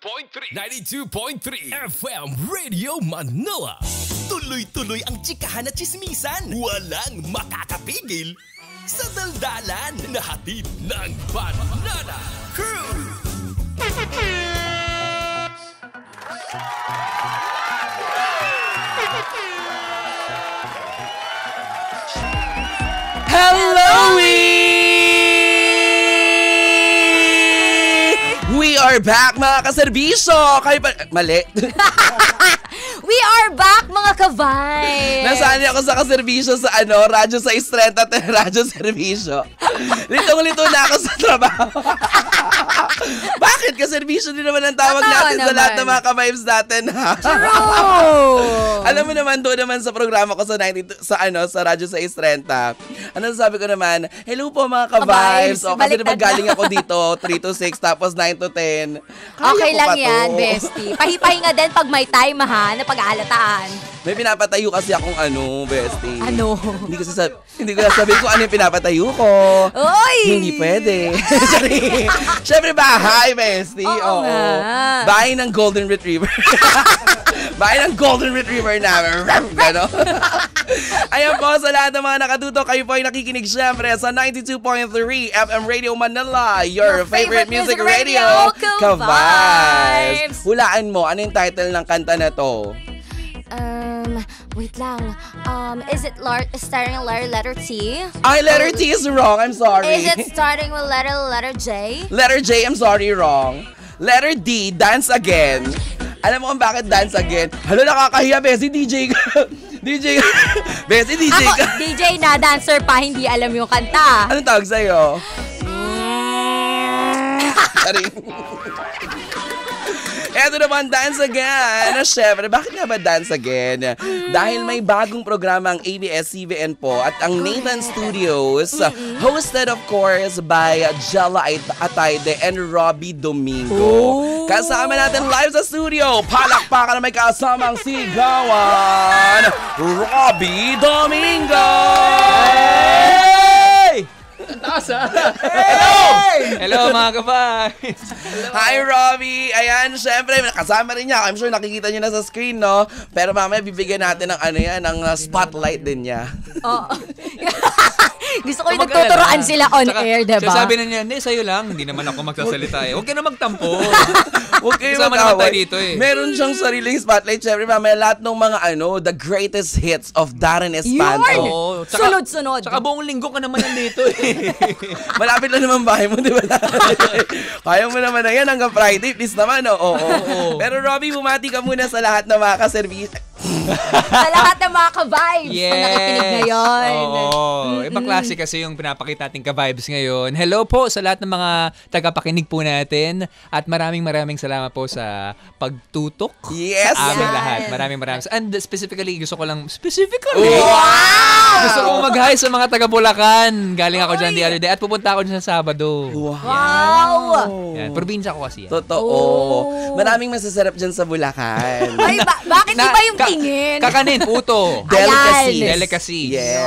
92.3 FM Radio Manila. Tuloy-tuloy ang tsikahan at tsismisan. Walang makakapigil sa daldalan na hatid ng Banana Crew. Hello! We are back, mga kaserbisyo! Kayo pa... Mali. We are back, mga ka-vibes! Nasaan ako sa kaserbisyo sa Radyo sa Istrenta at Radyo Serbisyo. Litong-lito na ako sa trabaho. Bakit? Kaserbisyo din naman ang tawag natin sa lahat ng mga ka-vibes natin. True! Alam mo naman, doon naman sa programa ko sa Radyo sa Istrenta. Ano sabi ko naman? Hello po mga ka-vibes. O, kasi diba galing ako dito 3 to 6 tapos 9 to 10. Okay lang yan, bestie. Pahipahinga din pag may time, ha, na pag-aalataan. May pinapatayo kasi akong bestie. Ano? Hindi ko sasabihin kung ano yung pinapatayo ko. Oy! Hindi pwede. Siyempre bahay, bestie. Oo nga. Bahay ng Golden Retriever. Bahay ng Golden Retriever namin. Gano? Ayan po, sa lahat ng mga nakatutok, kayo po ay nakikinig siyempre sa 92.3 FM Radio Manila, your favorite music radio, ka-vibes. Hulaan mo, ano yung title ng kanta na to? Wait lang. Is it starting with letter T? Ay, letter T is wrong. I'm sorry. Is it starting with letter J? Letter J, I'm sorry, wrong. Letter D, Dance Again. Alam mo kung bakit Dance Again? Hala, nakakahiya, Bessie, DJ ka. DJ ka. Bessie, DJ ka. Ako, DJ na dancer pa, hindi alam yung kanta. Anong tawag sa'yo? Sorry. Eto naman, Dance Again. Siyempre, bakit nga ba Dance Again? Dahil may bagong programa ang ABS-CBN po at ang Nathan Studios, hosted of course by Jella Atayde and Robbie Domingo. Kasama natin live sa studio, palakpakan na may kasamang sigawan, Robbie Domingo! Hey! Hello! Hello mga ka-vibes! Hi Robbie! Ayan, syempre kasama rin niya. I'm sure nakikita niyo na sa screen, no? Pero mamaya bibigyan natin ng spotlight din niya. Oo. Gusto ko yung nagtuturoan sila on air, diba? Sabi na niya, hindi, sa'yo lang. Hindi naman ako magsasalita eh. Huwag ka na magtampo. Huwag kayo mag-away dito eh. Meron siyang sariling spotlight. Syempre, mamaya lahat ng mga the greatest hits of Darren Espanto. Oo. Sunod-sunod. Tsaka buong linggo ka naman nandito eh. Malapit lang naman bahay mo, di ba? Kaya mo naman na yan hanggang Friday. Please naman, oo. Pero Robbie, bumati ka muna sa lahat ng mga kaservis. Sa lahat ng mga ka-vibes na nakikinig ngayon. Oo. Ibang klase kasi yung pinapakita nating ka-vibes ngayon. Hello po sa lahat ng mga tagapakinig po natin. At maraming salamat po sa pagtutok. Yes! Sa aming lahat. Maraming. And specifically, gusto ko lang, wow! Gusto ko mag-hi sa mga taga-Bulacan. Galing ako dyan the other day. At pupunta ako dyan sa Sabado. Wow! Yan. Probinsya ko kasi yan. Totoo. Maraming masasarap dyan sa Bulacan. Ay, bakit iba yung tingin? Kakanin, puto. Delicacy. Yes.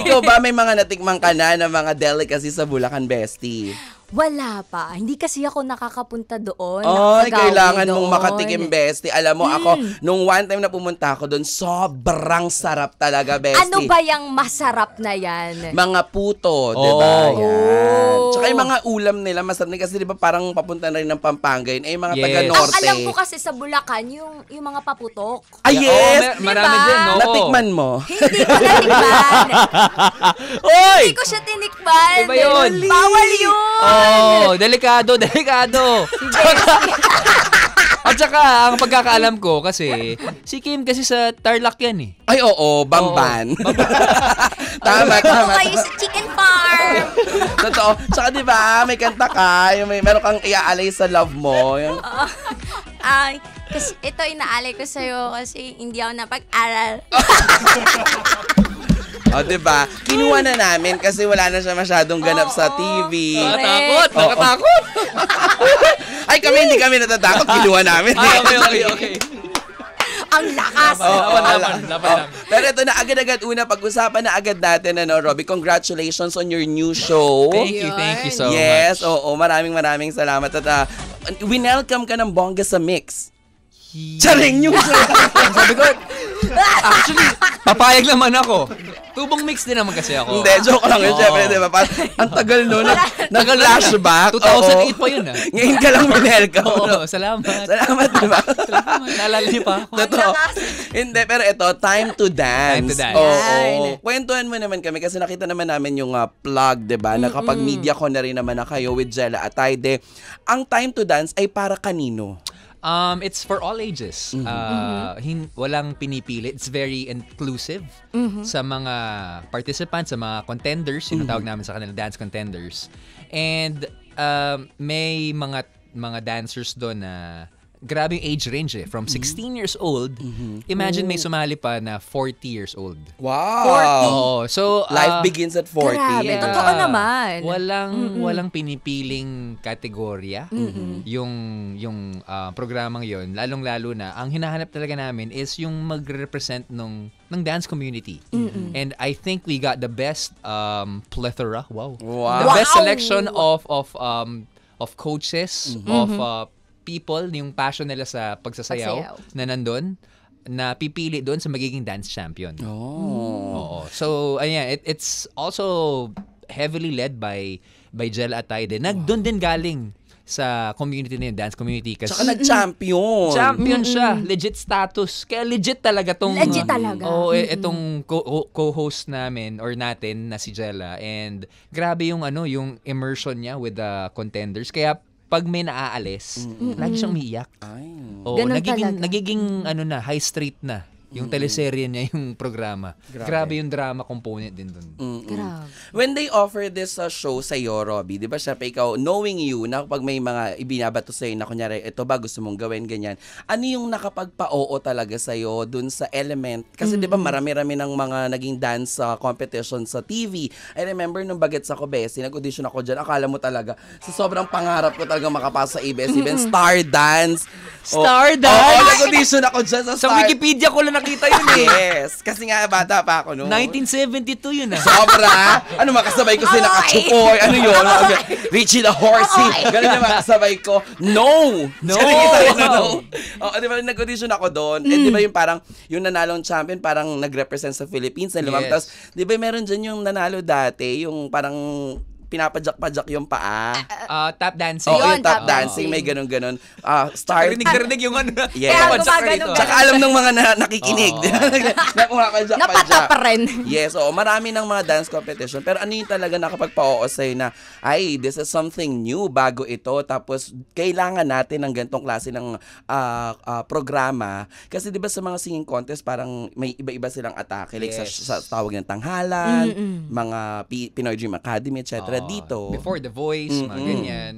Ikaw ba may mga natikmang ka na ng mga delicacy sa Bulacan, bestie? Wala pa. Hindi kasi ako nakakapunta doon. Ay, kailangan mong makatikim, bestie. Alam mo, ako, nung one time na pumunta ako doon, sobrang sarap talaga, bestie. Ano ba yung masarap na yan? Mga puto, diba? Yan. Tsaka yung mga ulam nila, masarap kasi diba parang papunta na rin ng Pampanga yun. Yung mga taga-norte. Ang alam ko kasi sa Bulacan, yung mga paputok. Ay, yes! Marami din, no? Natikman mo? Hindi ko natikman. Hindi ko siya tinikman. Iba yun. Bawal yun. Oh, delikado. At saka, ang pagkakaalam ko kasi, si Kim kasi sa Tarlac yan eh. Ay, oo, Bamban. Tama. Kayo sa chicken farm. Totoo. Tsaka diba, may kanta ka, meron kang iaalay sa love mo. Ay, kasi ito inaalay ko sa'yo kasi hindi ako napag-aral. Diba? Kinuha na namin kasi wala na siya masyadong ganap sa TV. Nakatakot. Ay, hindi kami natatakot. Kinuha namin. Okay. Ang lakas. Laban. Pero ito na agad-agad pag-usapan na agad natin, Robbie. Congratulations on your new show. Thank you so much. Yes, oo. Maraming salamat. At winelcome ka ng bongga sa mix. Charing yung Sabi ko, actually, papayag naman ako. Tubong mix din naman kasi ako. Hindi, joke lang yun. Siyempre, di ba? Ang tagal nun. Nag-flashback. 2008 pa yun, ah. Ngayon ka lang winelcome. Oo, salamat. Salamat, di ba? Salamat. Naalala niyo pa ako. Totoo. Hindi, pero ito, time to dance. Time to dance. Oo. Kwentuhan mo naman kami kasi nakita naman namin yung plug, di ba? Na kapag media ko na rin naman na kayo with Jella Atayde, ang time to dance ay para kanino? It's for all ages. Walang pinipili. It's very inclusive sa mga participants, sa mga contenders, yung tawag namin sa kanila, dance contenders. And may mga dancers doon na grabe yung age range eh. From 16 years old, imagine may sumali pa na 40 years old. Wow! Oo. So, Life begins at 40. Grabe, Yeah. totoo naman. Walang pinipiling kategorya yung programang yon, lalong-lalo na ang hinahanap talaga namin is yung magre-represent ng dance community. And I think we got the best plethora, Wow. the best selection of coaches, of people, yung passion nila sa pagsasayaw na nandun, na pipili doon sa magiging dance champion. Oo. So, ayan, it's also heavily led by Jella Atayde. Doon din galing sa community na yun, dance community. Kasi Tsaka nag-champion. champion siya. Legit status. Kaya legit talaga tong... Legit talaga. Itong co-host namin or natin na si Jella. And grabe yung yung immersion niya with the contenders. Kaya pag may naaalis, lagi siyang umiiyak. Oo, Ganun nagiging high street na yung teleserye niya, yung programa. Grabe yung drama component din dun. Grabe. When they offer this show sa'yo, Robbie, di ba syempre ikaw, knowing you, na kapag may mga ibinabato sa'yo na kunyari, ito ba gusto mong gawin, ganyan, ano yung nakapagpa-oo talaga sa'yo dun sa element? Kasi di ba marami-rami ng mga naging dance competition sa TV. I remember nung Bagets ako, Bessie, nag-audition ako dyan, akala mo talaga, sa sobrang pangarap ko talaga makapasa sa ABS-CBN, Star Dance. Star Dance? Oo, nag-audition ako dyan sa Sa Star. Wikipedia ko lang nakita yun eh. Yes, kasi nga bata pa ako noon. 1972 yun ah. Sobra! Ano makasabay ko si Nakachupoy? Ano yun? Richie the Horsey. Ganun yung makasabay ko. No! No! No! Oh, di ba, nag-audition ako doon. Eh, di ba yung parang, yung nanalong champion, parang nag-represent sa Philippines na lumang. Yes. Tapos, di ba meron dyan yung nanalo dati, yung parang pinapadyak-padyak yung paa. Tap dancing. Oo, Yun, yung tap tap dancing, may ganun-ganun. Star. Rinig yung Yes. Kaya Papadyak gumagano rito. ka. Tsaka alam ng mga nakikinig. Na pumapadyak-padyak. Napata pa rin. Yes, oo. Marami ng mga dance competition. Pero ano yung talaga nakapagpa-oo sa'yo na, ay, this is something new, bago ito. Tapos, kailangan natin ng ganitong klase ng programa. Kasi di ba sa mga singing contest, parang may iba-iba silang atake. Like Yes. sa tawag ng tanghalan, mga Pinoy Dream Academy, etc. Dito. Before The Voice, mga ganyan.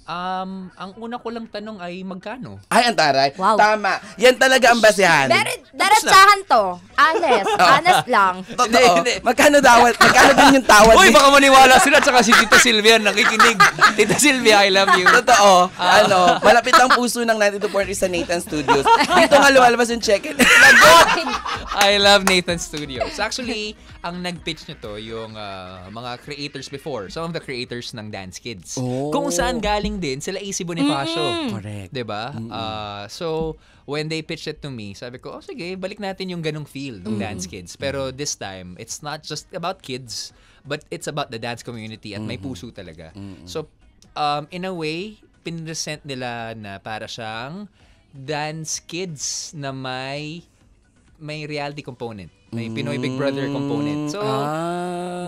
Ang una ko lang tanong ay magkano? Ay, ang taray. Wow. Tama. Yan talaga ang basehan. Diretsahan to. Honest lang. Totoo. Hindi. Magkano din yung tawad? Uy, baka maniwala sila. Tsaka si Tita Sylvia nakikinig. Tita Sylvia, I love you. Totoo. Malapit ang puso ng 92.3 sa Nathan Studios. Dito nga lumalabas yung check-in. I love Nathan Studios. Actually, ang nag-pitch nito yung mga creators before. Some of the creators ng Dance Kids. Oh. Kung saan galing din sila AC Bonifacio. Correct. 'Di ba? So when they pitched it to me, sabi ko, sige, balik natin yung ganung feel ng Dance Kids. Pero this time, it's not just about kids, but it's about the dance community at may puso talaga. So in a way, pinresent nila na para siyang Dance Kids na may reality component. May Pinoy Big Brother component. So,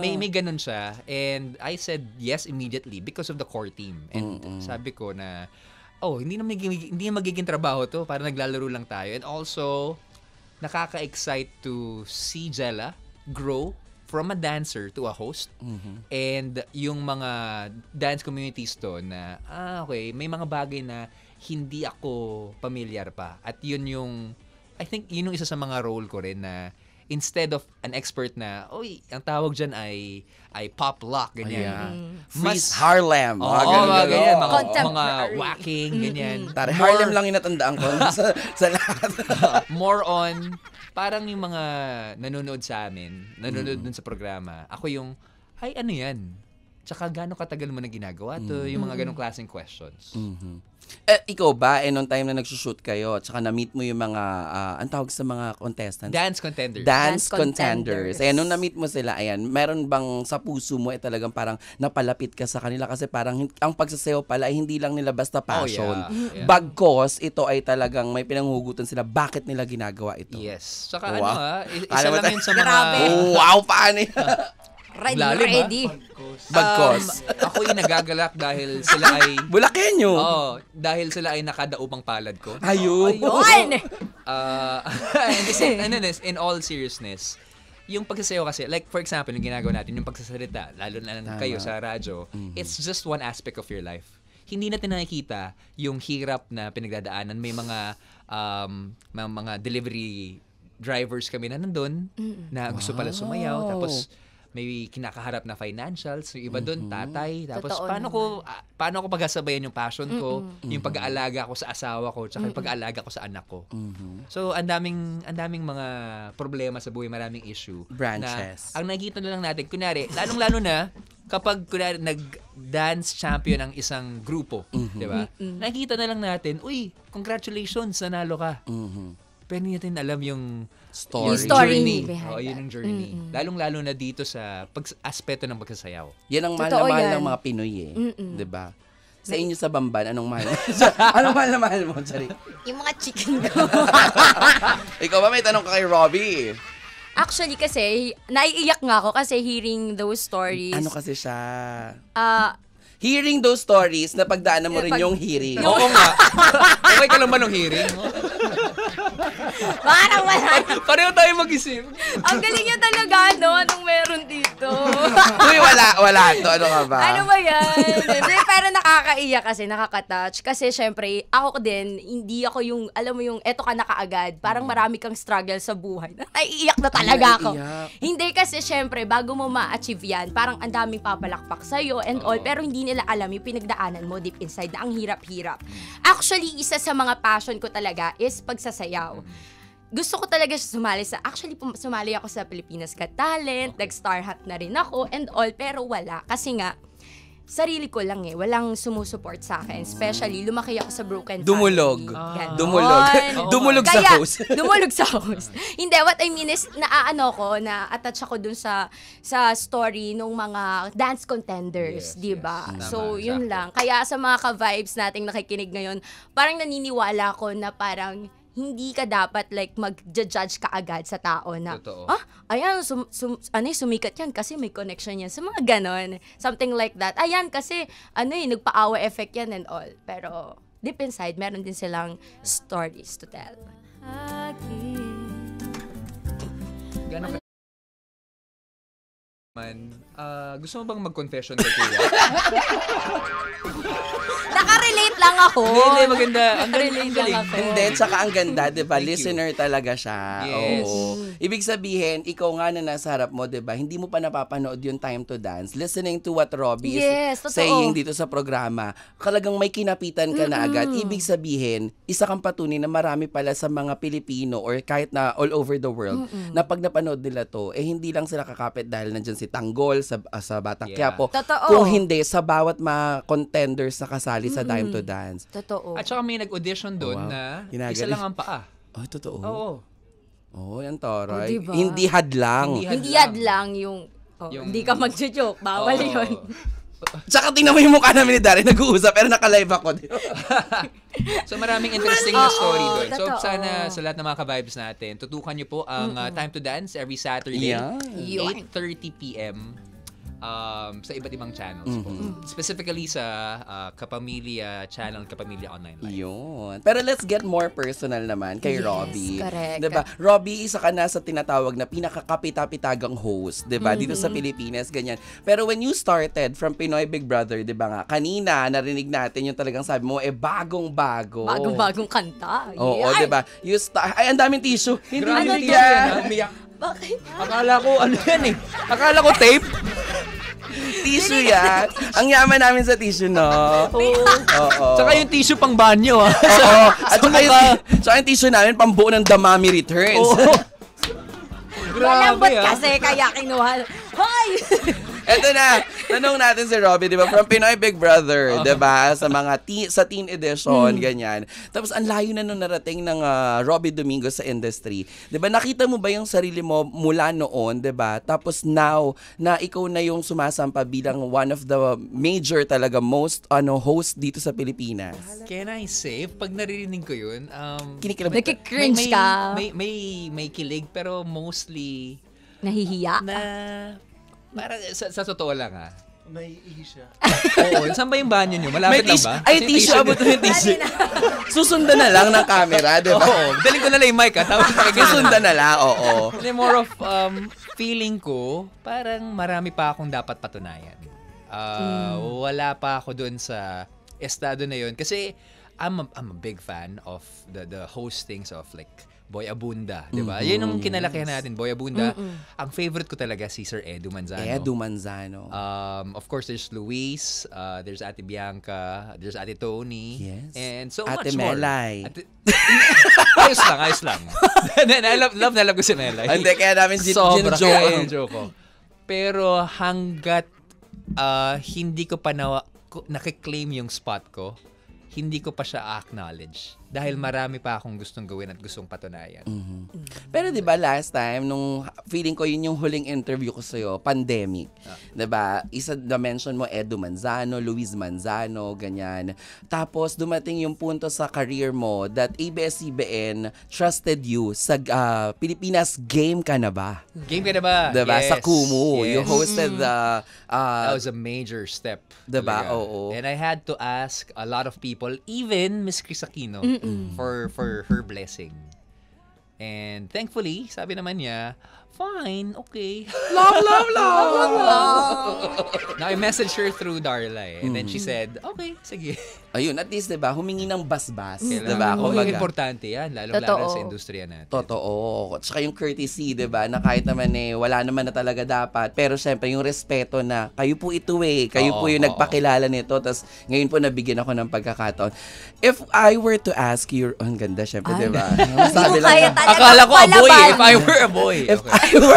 may ganun siya. And I said yes immediately because of the core team. And sabi ko na, hindi na magiging trabaho to. Para naglalaro lang tayo. And also, nakaka-excite to see Jella grow from a dancer to a host. And yung mga dance communities to na, okay, may mga bagay na hindi ako familiar pa. At yun yung, I think yun yung isa sa mga role ko rin na instead of an expert na, ang tawag dyan ay pop lock, ganyan. Freeze Harlem. Ganyan. Mga Contemporary. whacking, ganyan. Tari, Harlem lang yung natandaan ko sa lahat. More on, parang yung mga nanonood sa amin, nanonood dun sa programa, ako yung, ano yan? Tsaka gaano katagal mo na ginagawa to, yung mga ganong klaseng questions. Ikaw ba, nung time na nagsushoot kayo, tsaka na-meet mo yung mga, ang tawag sa mga contestants? Dance contenders. Dance Dance contenders. contenders. Ayan, nung na-meet mo sila, ayan, meron bang sa puso mo talagang parang napalapit ka sa kanila kasi parang ang pagsasayaw pala ay hindi lang nila basta passion. yeah. Bagkos, ito ay talagang may pinanghugutan sila. Bakit nila ginagawa ito? Yes. Tsaka Wow. isa Alam mo lang yun sa mga... Grabe. Wow, paano yan? Lalim, Ready. Bagkos. Ako yung nagagalak dahil sila ay... Bulakenyo. Dahil sila ay nakadaupang palad ko. Ayun. Yun! In all seriousness, yung pagsasayaw kasi, like for example, yung ginagawa natin, yung pagsasalita, lalo na kayo sa radyo, it's just one aspect of your life. Hindi natin nakikita yung hirap na pinagdadaanan. May mga delivery drivers kami na nandun na gusto pala sumayaw. Tapos may kinakaharap na financials, yung iba doon tatay, tapos Totoo paano ko pagsasabayan yung passion ko, yung pag-aalaga ko sa asawa ko, tsaka yung pag-aalaga ko sa anak ko. So ang daming mga problema sa buhay, maraming issue. Branches. Na, ang nakikita na lang natin, kunwari, lalong-lalo na kapag kunwari nag-dance champion ang isang grupo, di ba? Nakikita na lang natin, uy, congratulations, nanalo ka. Pero hindi natin alam yung Story. journey. behind Yun ang journey. Lalong-lalo na dito sa aspeto ng pagsasayaw. Yan ang mahal na Totoo mahal yan. ng mga Pinoy eh. Diba? Sa inyo sa Bamban, anong mahal? Anong mahal na mahal mo? Sorry. Yung mga chicken ko. Ikaw ba may tanong ka kay Robbie? Actually kasi, naiiyak nga ako kasi hearing those stories. Ano kasi siya? Hearing Hearing those stories, napagdaanan mo rin yung hearing. Oo nga. Okay ka lang ba nung hearing? Parang wala. Pareho tayo mag-isip. Ang galing niya talaga, no? Anong meron dito? Uy, wala to. Ano ka ba? Ano ba yan? Hindi, pero nakakaiyak kasi, nakaka-touch. Kasi syempre, ako din, hindi ako yung, alam mo yung, eto ka na kaagad. Parang marami kang struggle sa buhay. Naiiyak na talaga ako. Naiiyak. Hindi kasi syempre, bago mo ma-achieve yan, parang ang daming papalakpak sa'yo and all, pero hindi nila alam yung pinagdaanan mo deep inside na ang hirap-hirap. Actually, isa sa mga passion ko talaga is pagsasayaw. Gusto ko talaga siya sumali ako sa Pilipinas Got Talent, nag-Star Hunt na rin ako and all, pero wala. Kasi nga, sarili ko lang walang sumusuport sa akin. Especially, lumaki ako sa broken Dumulog. family. Ganon. Dumulog. Dumulog sa Kaya, host. Dumulog sa host. Hindi, what I mean is, na-attach ako dun sa story ng mga dance contenders, Yes, di ba? yes. So, Tama, yun sakto. lang. Kaya sa mga ka-vibes nating nakikinig ngayon, parang naniniwala ko na parang hindi ka dapat like mag-judge ka agad sa tao na, Totoo. ayan, sumikat yan kasi may connection yan. Sa mga ganon, something like that. Ayan, kasi, nagpa-awa effect yan and all. Pero, deep inside, meron din silang stories to tell. Gano'n ka... gusto mo bang mag-confession kay Kuya? Nakarelate lang ako. Hindi, maganda. Ang Nakarelate lang ako. Hindi, tsaka ang ganda, di ba? Thank you. Listener talaga siya. Yes. Oo. Ibig sabihin, ikaw nga na nasa harap mo, di ba? Hindi mo pa napapanood yung Time to Dance. Listening to what Robbie Yes, is totoo. saying dito sa programa, talagang may kinapitan ka na agad. Ibig sabihin, isa kang patunay na marami pala sa mga Pilipino or kahit na all over the world, na pag napanood nila to, hindi lang sila kakapit dahil nandyan si Tanggol sa Batang Yeah. Quiapo. Totoo. Kung hindi, sa bawat mga contenders na kasali sa Time to Dance. Totoo. At saka may nag-audition doon Wow. na Ginagaling. isa lang ang paa. Oh, totoo. Oo. Oh, yan taray. Oh, diba? Hindi hadlang. Hindi yan lang yung, hindi ka mag-joke. Bawal Oo. yun. Tsaka tingnan mo yung mukha namin ni Darren, nag-uusap, pero naka-live ako. So maraming interesting na story doon. So totoo. sana sa lahat ng mga ka-vibes natin, tutukan niyo po ang Time to Dance every Saturday, Yeah. Yun. 8:30 p.m. Sa iba't ibang channels po. Specifically sa Kapamilya channel, Kapamilya Online Live. Yun. Pero let's get more personal naman kay Yes, Robbie. correct. Diba? Robbie, isa ka na sa tinatawag na pinakakapita-pitagang host, diba? Dito sa Pilipinas, ganyan. Pero when you started from Pinoy Big Brother, diba nga, kanina, narinig natin yung talagang sabi mo, bagong-bago. Bagong-bagong kanta. Oo, Yan. diba? Ay, ang daming tissue. Hindi Grabe, hindi tissue yan. yan, Bakit? Akala ko, ano yan eh? Akala ko tape. Tissue yan. Ang yaman namin sa tissue, no? Oo. Tsaka yung tissue pang banyo ah. Oo. At saka yung tissue namin, pambuo ng Damami Returns. Malambot Grabe ah. kasi, kaya kinuha. Hoy! Eto na, tanong natin si Robbie, di ba? From Pinoy Big Brother, di ba? Sa mga sa teen edition, ganyan. Tapos ang layo na nung narating ng Robbie Domingo sa industry. Di ba? Nakita mo ba yung sarili mo mula noon, di ba? Tapos now, na ikaw na yung sumasampa bilang one of the major talaga most host dito sa Pilipinas. Can I say, pag naririnig ko yun, Kinikilabutan. Nagkikringe ka. may kilig, pero mostly Nahihiya. na para sa totoo lang Naiihi siya. Oo, saan ba yung banyo nyo? Malapit lang ba? Ay, Kasi tissue. Abot na yung tissue. Susundan na lang ng camera, di ba? Oo, daling ko na lang yung mic tapos Susundan na lang, oo. Hindi, more of feeling ko, parang marami pa akong dapat patunayan. Wala pa ako dun sa estado na yun. Kasi I'm a big fan of the hostings of like Boy Abunda, di ba? Yan ang kinalakihan natin, Boy Abunda. Ang favorite ko talaga si Sir Edu Manzano. Edu Manzano. Of course, there's Luis, there's Ate Bianca, there's Ate Tony, Yes. and so Ate much more. Melay. Ayos lang. love na love ko si Melay. Hindi, kaya namin Sobra gin-joke. kaya yung joke ko. Pero hanggat hindi ko pa nakiklaim yung spot ko, hindi ko pa siya acknowledge. Dahil marami pa akong gustong gawin at gustong patunayan. Pero 'di ba last time nung feeling ko yun yung huling interview ko sa pandemic. 'Di ba? Isa na mention mo Edu Manzano, Luis Manzano, ganyan. Tapos dumating yung punto sa career mo that ABS-CBN trusted you sa Pilipinas Game Ka Na Ba? Game ka na ba? 'Di ba? Sa Kumu, Yes. you hosted the That was a major step. Diba? Talaga. Oo. And I had to ask a lot of people, even Miss Chris Aquino, for her blessing. And thankfully, sabi naman niya, fine, okay. love. Now, I messaged her through Darla and then she said, okay, sige. Ayun, at least 'di ba, humingi ng basbas, 'di Kailangan. ba? Oo, Kumbaga. importante yan, lalo Totoo. sa industriya natin. Totoo. Tsaka yung courtesy, 'di ba? Na kahit naman wala naman na talaga dapat, pero syempre yung respeto na kayo po ito kayo po yung nagpakilala nito, tas ngayon po nabigyan ako ng pagkakataon. If I were to ask you, ang ganda syempre, 'di ba? Sabi Kaya lang, talaga Akala ko a boy, palaban. if I were a boy. if Okay. I were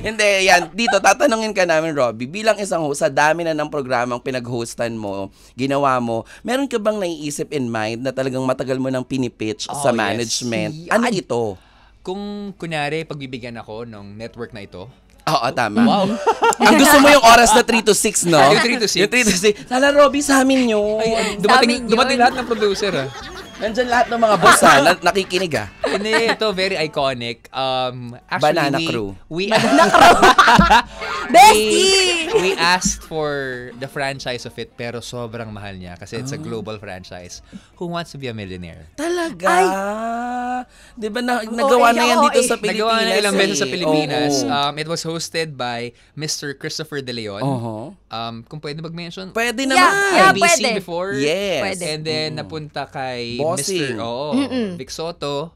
Hindi, yan. Dito, tatanungin ka namin, Robbie. Bilang isang host, sa dami na ng programang pinag-hostan mo, ginawa mo, meron ka bang naiisip in mind na talagang matagal mo nang pinipitch sa yes. management? Ano ito? Kung kunyari, pagbibigyan ako ng network na ito, Oo, tama. Wow. Ang gusto mo yung oras na 3 to 6, no? Yung 3 to 6. Yung 3 to 6. Sala, Robbie, sa amin yun. Sabi dumating yun. lahat ng producer Nandyan lahat ng mga boss, nakikinig, Hindi, ito very iconic. Actually, Banana Crew. Bestie! We asked for the franchise of it, pero sobrang mahal niya kasi it's a global franchise. Who Wants to Be a Millionaire? Talaga? Di ba nagawa na yan dito sa Pilipinas? Nagawa na ilang beses sa Pilipinas. Oo. It was hosted by Mr. Christopher De Leon. Kung pwede mag-mention. Pwede naman. Yeah, IBC pwede. before. Yes. Pwede. And then, napunta kay Bossing. Vic Soto.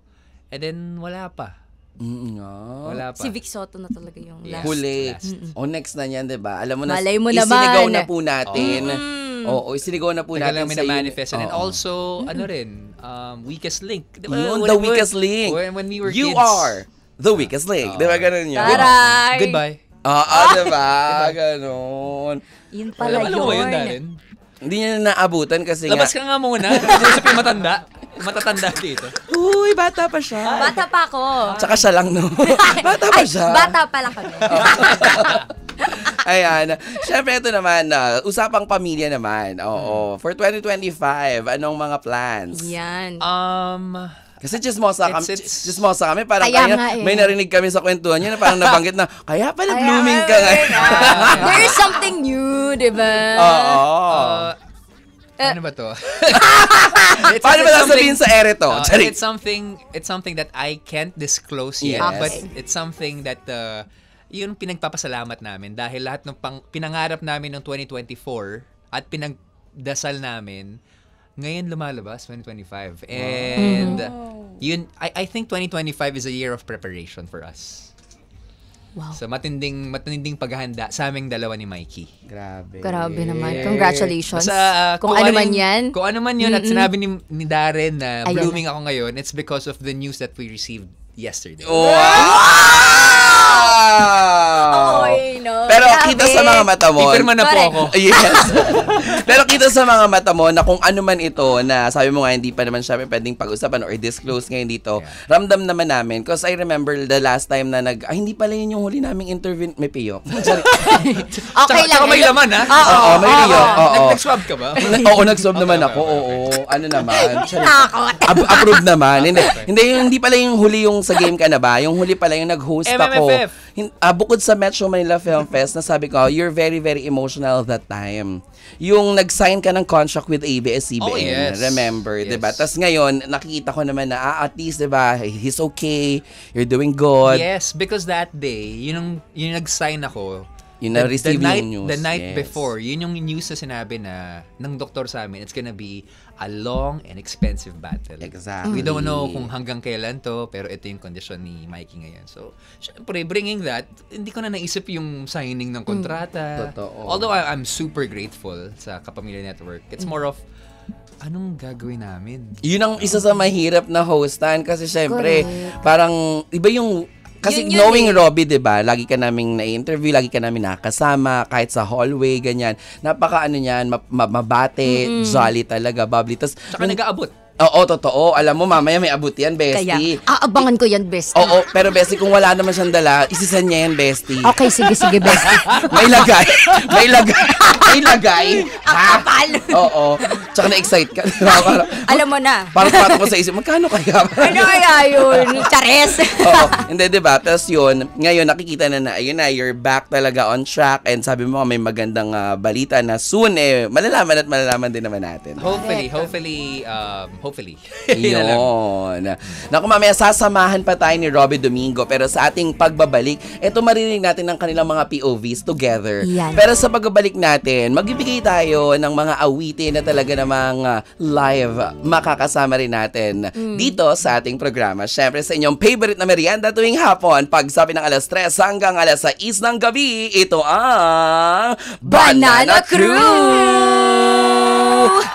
And then, wala pa. Wala pa. Si Vic Soto na talaga yung Yes. last. Huli. Last. O next na yan, 'di ba? Alam mo na, Malay mo isinigaw naman. na po natin. Oo, isinigaw na po Tagal natin lang sa manifest. And then Oo. also, ano rin, Weakest Link. Diba? Yun, the weakest link. When we were You kids. are the weakest link. Di ba ganun yun? Taray! Goodbye. Oo, di ba? Ganun. Yun pala Alam mo ba yun, yun. Darren? Hindi niya na naabutan kasi Labas nga. ka nga muna. Hindi sa matanda. Matatanda dito. Uy, bata pa siya. Bata pa ako. Tsaka siya lang, no? Bata pa siya. Bata pa lang kami. Ayan. Siyempre, ito naman, usapang pamilya naman. Oo. For 2025, anong mga plans? Yan. Kasi chismosa kami. Parang Kaya kaya, nga may narinig kami sa kwentuhan niya na parang nabanggit na, kaya pala blooming ka ngayon. There is something new, di ba? Oo. Ano ba to? Paano ba sasabihin sa ere to? Charing. It's something that I can't disclose yet, Yes. but it's something that yun pinagpapasalamat namin dahil lahat ng pinangarap namin ng 2024 at pinagdasal namin ngayon lumalabas 2025. And yun I think 2025 is a year of preparation for us. Wow. So matinding paghahanda sa aming dalawa ni Mikey. Grabe naman. Congratulations. Kung ano man yan. Kung ano man yun at sinabi ni Darren na Ayun blooming ako ngayon, it's because of the news that we received yesterday. Wow! Wow! Oy, no. Pero Grabe. kita sa mga mata mo. Ipirma na po Correct. ako. Yes. Pero kita sa mga mata mo na kung ano man ito na sabi mo nga hindi pa naman siya pwedeng pag-usapan or disclose ngayon dito, ramdam naman namin. Because I remember the last time na hindi pala yun yung huli naming interview. May piyo. Sorry. Okay lang. Tsaka may laman, ha? Oo, may piyo. Oo. Nag-swab ka ba? Oo, nag-swab naman ako. Oo. Ano naman. Sorry. Takot. Approved naman. Hindi pala yung huli yung sa game ka na ba? Yung huli pala yung nag-host ako. MMFF. Bukod sa Metro Manila Film Fest, nasabi ko, you're very, very emotional that time. Yung nag-sign ka ng contract with ABS-CBN. Oh, yes. Remember, Yes. diba? Tapos ngayon, nakikita ko naman na, at least, diba, he's okay, you're doing good. Yes, because that day, yung nag-sign ako, Yung na-receive yung news. The night Yes. before, yun yung news na sinabi na ng doktor sa amin, it's gonna be a long and expensive battle. Exactly. We don't know kung hanggang kailan to, pero ito yung kondisyon ni Mikey ngayon. So, syempre, bringing that, hindi ko na naisip yung signing ng kontrata. Totoo. Although I'm super grateful sa Kapamilya Network, it's more of, anong gagawin namin? Yun ang isa sa mahirap na hostan kasi syempre, parang, iba yung, kasi Yun knowing eh. Robbie, diba, lagi ka naming na-interview, lagi ka namin nakasama, kahit sa hallway, ganyan. Napaka ano niyan, mabate, jolly talaga, bubbly. Tas, Tsaka nag-aabot. oo, totoo. Alam mo, mamaya may abot yan, Kaya, bestie. aabangan ko yan, best. Oo, pero bestie, kung wala naman siyang dala, isisan niya yan, bestie. Okay, sige, best. May lagay. May lagay. May lagay. Ha? Kapal. Oo. Tsaka na-excite ka. Alam mo na. Parang patok mo sa isip, magkano kaya? Ano kaya yun? Chares. Oo. Hindi, diba? Tapos yun, ngayon nakikita na, ayun na, you're back talaga on track and sabi mo may magandang balita na soon malalaman din naman natin. Hopefully. Yun na lang. Yun. Naku, mamaya sasamahan pa tayo ni Robbie Domingo pero sa ating pagbabalik, eto maririnig natin ng kanilang mga POVs together. Yan. Pero sa pagbabalik natin, magbibigay tayo ng mga awitin na talaga namang live makakasama rin natin dito sa ating programa. Syempre sa inyong favorite na merienda tuwing hapon, pagsabi ng alas 3 hanggang alas 6 ng gabi, ito ang Banana Crew!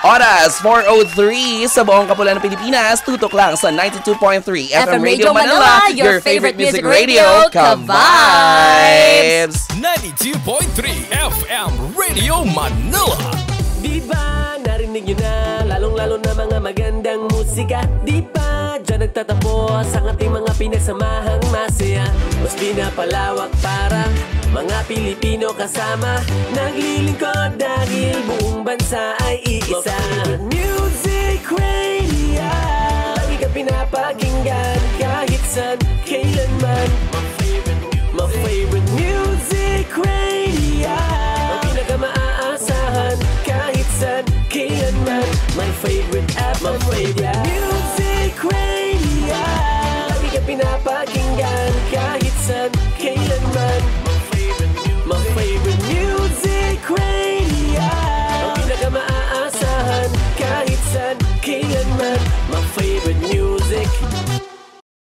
Oras 4:03 sa buong Kapulan ng Pilipinas, tutok lang sa 92.3 FM Radio Manila, your favorite music radio, Ka-Vibes! 92.3 FM Radio Manila. Di ba narinig nyo na, lalong-lalo na mga magandang musika? Di ba dyan nagtatapos ang ating mga pinagsamahang masaya? Mas pinapalawak para mga Pilipino kasama, naglilingkod dahil buong bansa ay iisa. Music Radio, lagi ka pinapakinggan kahit saan, kailanman. My favorite music radio, ang pinaka-maaasahan kahit saan, kailanman. My favorite app, my favorite music.